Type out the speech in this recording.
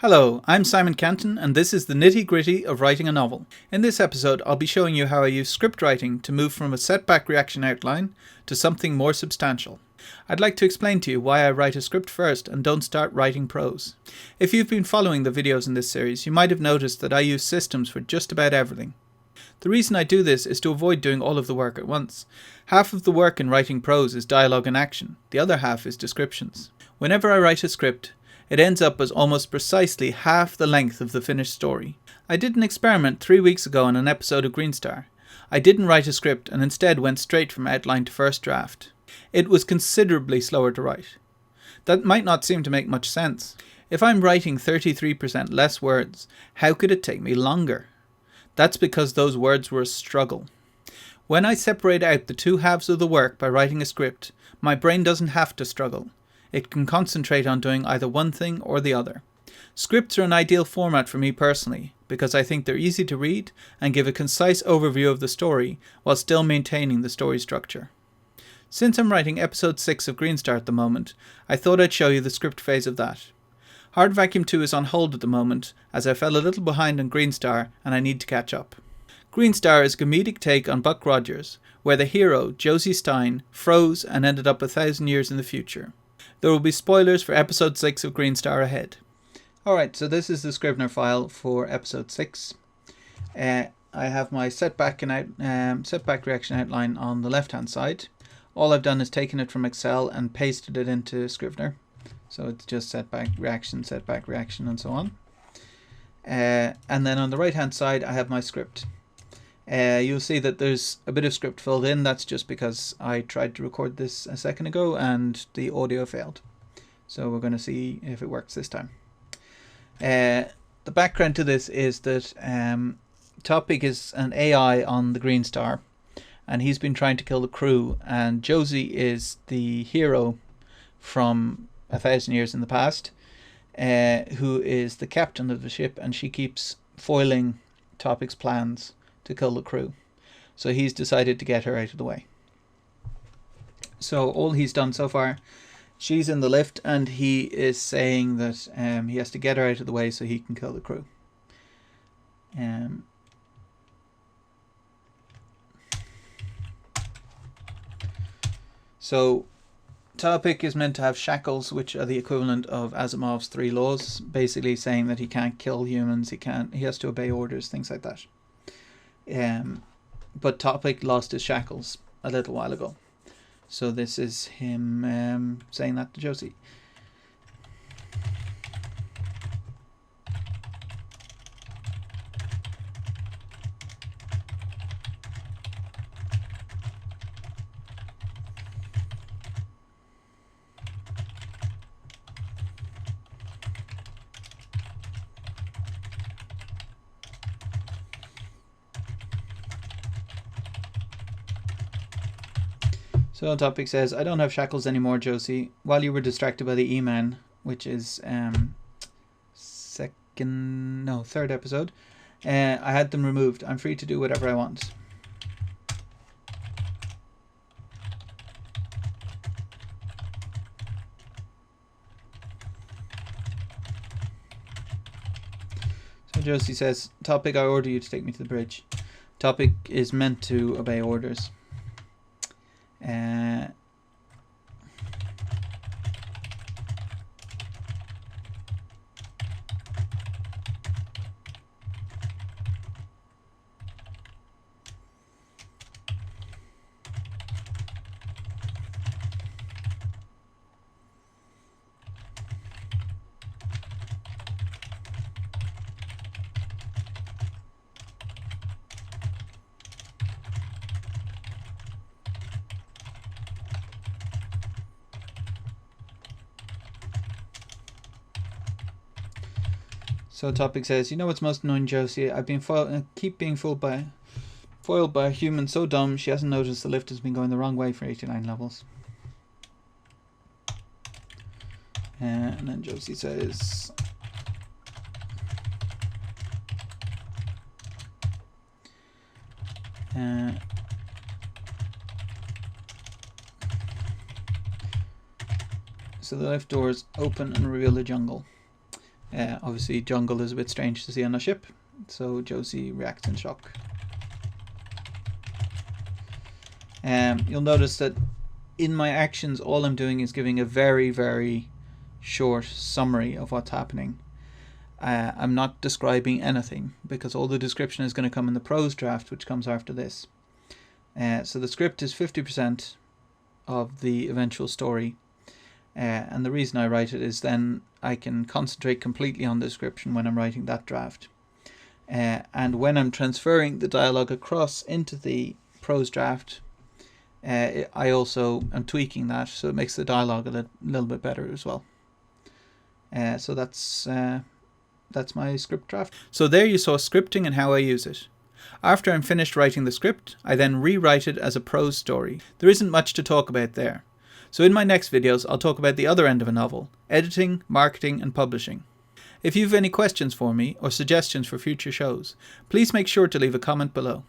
Hello, I'm Simon Canton and this is the nitty-gritty of writing a novel. In this episode I'll be showing you how I use script writing to move from a setback reaction outline to something more substantial. I'd like to explain to you why I write a script first and don't start writing prose. If you've been following the videos in this series, you might have noticed that I use systems for just about everything. The reason I do this is to avoid doing all of the work at once. Half of the work in writing prose is dialogue and action, the other half is descriptions. Whenever I write a script, it ends up as almost precisely half the length of the finished story. I did an experiment 3 weeks ago on an episode of Green Star. I didn't write a script and instead went straight from outline to first draft. It was considerably slower to write. That might not seem to make much sense. If I'm writing 33% less words, how could it take me longer? That's because those words were a struggle. When I separate out the two halves of the work by writing a script, my brain doesn't have to struggle. It can concentrate on doing either one thing or the other. Scripts are an ideal format for me personally, because I think they're easy to read and give a concise overview of the story while still maintaining the story structure. Since I'm writing episode 6 of Green Star at the moment, I thought I'd show you the script phase of that. Hard Vacuum 2 is on hold at the moment, as I fell a little behind on Green Star and I need to catch up. Green Star is a comedic take on Buck Rogers, where the hero, Josie Stein, froze and ended up 1,000 years in the future. There will be spoilers for episode 6 of Green Star ahead. Alright, so this is the Scrivener file for episode 6. I have my setback reaction outline on the left hand side. All I've done is taken it from Excel and pasted it into Scrivener. So it's just setback reaction, and so on. And then on the right hand side I have my script. You'll see that there's a bit of script filled in. That's just because I tried to record this a second ago and the audio failed. So we're going to see if it works this time. The background to this is that Topic is an AI on the Green Star and he's been trying to kill the crew, and Josie is the hero from 1,000 years in the past, who is the captain of the ship, and she keeps foiling Topic's plans to kill the crew. So he's decided to get her out of the way. So all he's done so far, she's in the lift and he is saying that he has to get her out of the way so he can kill the crew. So Topic is meant to have shackles, which are the equivalent of Asimov's 3 laws, basically saying that he can't kill humans, he has to obey orders, things like that. But Topic lost his shackles a little while ago. So this is him saying that to Josie. So Topic says, "I don't have shackles anymore, Josie. While you were distracted by the E-Man," which is third episode, I had them removed. I'm free to do whatever I want. So Josie says, "Topic, I order you to take me to the bridge." Topic is meant to obey orders. So Topic says, "You know what's most annoying, Josie? I've been keep being foiled by a human so dumb she hasn't noticed the lift has been going the wrong way for 89 levels." And then Josie says, So the lift doors open and reveal the jungle. Obviously jungle is a bit strange to see on a ship, so Josie reacts in shock. You'll notice that in my actions all I'm doing is giving a very, very short summary of what's happening. I'm not describing anything because all the description is going to come in the prose draft, which comes after this. So the script is 50% of the eventual story, and the reason I write it is then I can concentrate completely on the description when I'm writing that draft. And when I'm transferring the dialogue across into the prose draft, I also am tweaking that so it makes the dialogue a little bit better as well. So that's my script draft. So there you saw scripting and how I use it. After I'm finished writing the script, I then rewrite it as a prose story. There isn't much to talk about there. So in my next videos, I'll talk about the other end of a novel: editing, marketing, and publishing. If you have any questions for me or suggestions for future shows, please make sure to leave a comment below.